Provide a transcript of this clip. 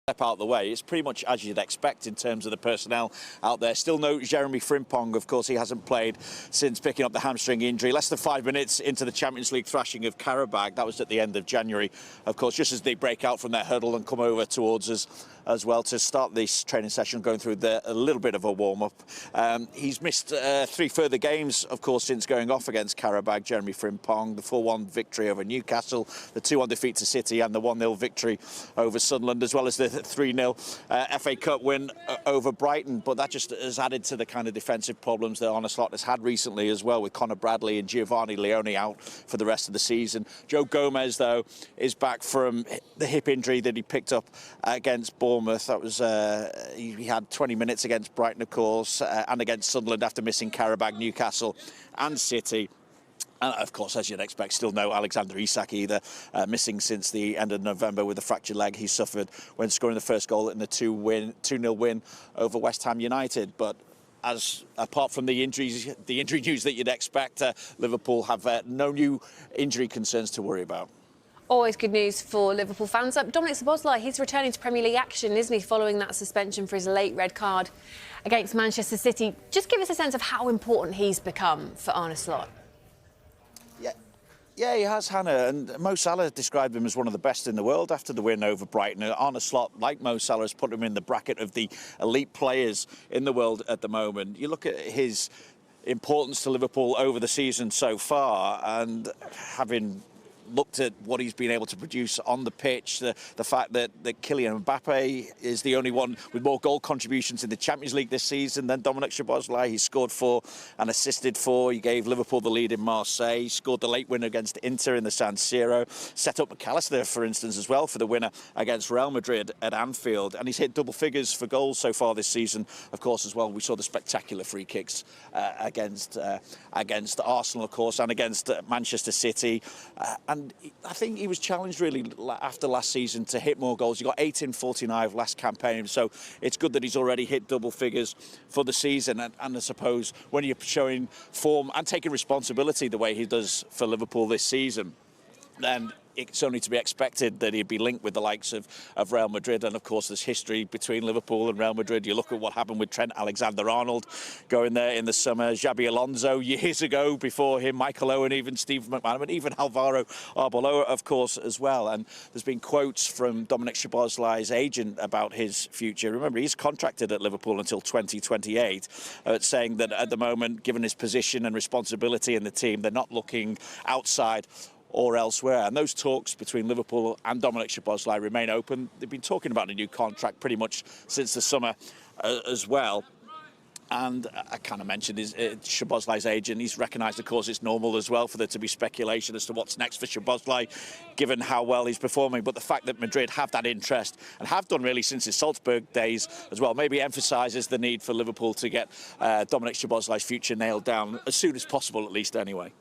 step out of the way. It's pretty much as you'd expect in terms of the personnel out there. Still no Jeremy Frimpong, of course. He hasn't played since picking up the hamstring injury. Less than 5 minutes into the Champions League thrashing of Karabag. That was at the end of January, of course, just as they break out from their hurdle and come over towards us as well to start this training session, going through a little bit of a warm-up. He's missed 3 further games, of course, since going off against Karabag. Jeremy Frimpong, the 4-1 victory over Newcastle, the 2-1 defeat to City and the 1-0 victory over Sunderland, as well as the 3-0 FA Cup win over Brighton. But that just has added to the kind of defensive problems that Arne Slot has had recently as well, with Conor Bradley and Giovanni Leone out for the rest of the season. Joe Gomez, though, is back from the hip injury that he picked up against Bournemouth. That was he had 20 minutes against Brighton, of course, and against Sunderland after missing Karabag, Newcastle and City. And of course, as you'd expect, still no Alexander Isak either, missing since the end of November with a fractured leg he suffered when scoring the first goal in the 2-0 win over West Ham United. But apart from the injury news that you'd expect, Liverpool have no new injury concerns to worry about. Always good news for Liverpool fans. Dominic Szoboszlai, he's returning to Premier League action, isn't he, following that suspension for his late red card against Manchester City. Just give us a sense of how important he's become for Arne Slot. Yeah, he has, Hannah, and Mo Salah described him as one of the best in the world after the win over Brighton. Arne Slot, like Mo Salah, has put him in the bracket of the elite players in the world at the moment. You look at his importance to Liverpool over the season so far, and having looked at what he's been able to produce on the pitch, the fact that Kylian Mbappe is the only one with more goal contributions in the Champions League this season than Dominic Szoboszlai. He scored 4 and assisted 4. He gave Liverpool the lead in Marseille. He scored the late winner against Inter in the San Siro. Set up McAllister, for instance, as well for the winner against Real Madrid at Anfield. And he's hit double figures for goals so far this season, of course, as well. We saw the spectacular free kicks against Arsenal, of course, and against Manchester City. And I think he was challenged really after last season to hit more goals. He got 8 in 49 last campaign, so it's good that he's already hit double figures for the season. And I suppose when you're showing form and taking responsibility the way he does for Liverpool this season, then it's only to be expected that he'd be linked with the likes of Real Madrid. And of course, there's history between Liverpool and Real Madrid. You look at what happened with Trent Alexander-Arnold going there in the summer, Xabi Alonso years ago before him, Michael Owen, even Steve McManaman, even Alvaro Arbeloa, of course, as well. And there's been quotes from Dominic Szoboszlai's agent about his future. Remember, he's contracted at Liverpool until 2028, saying that at the moment, given his position and responsibility in the team, they're not looking outside or elsewhere. And those talks between Liverpool and Dominic Szoboszlai remain open. They've been talking about a new contract pretty much since the summer as well. And I kind of mentioned Szoboszlai's agent. He's recognised, of course, it's normal as well for there to be speculation as to what's next for Szoboszlai, given how well he's performing. But the fact that Madrid have that interest, and have done really since his Salzburg days as well, maybe emphasises the need for Liverpool to get Dominic Szoboszlai's future nailed down as soon as possible, at least anyway.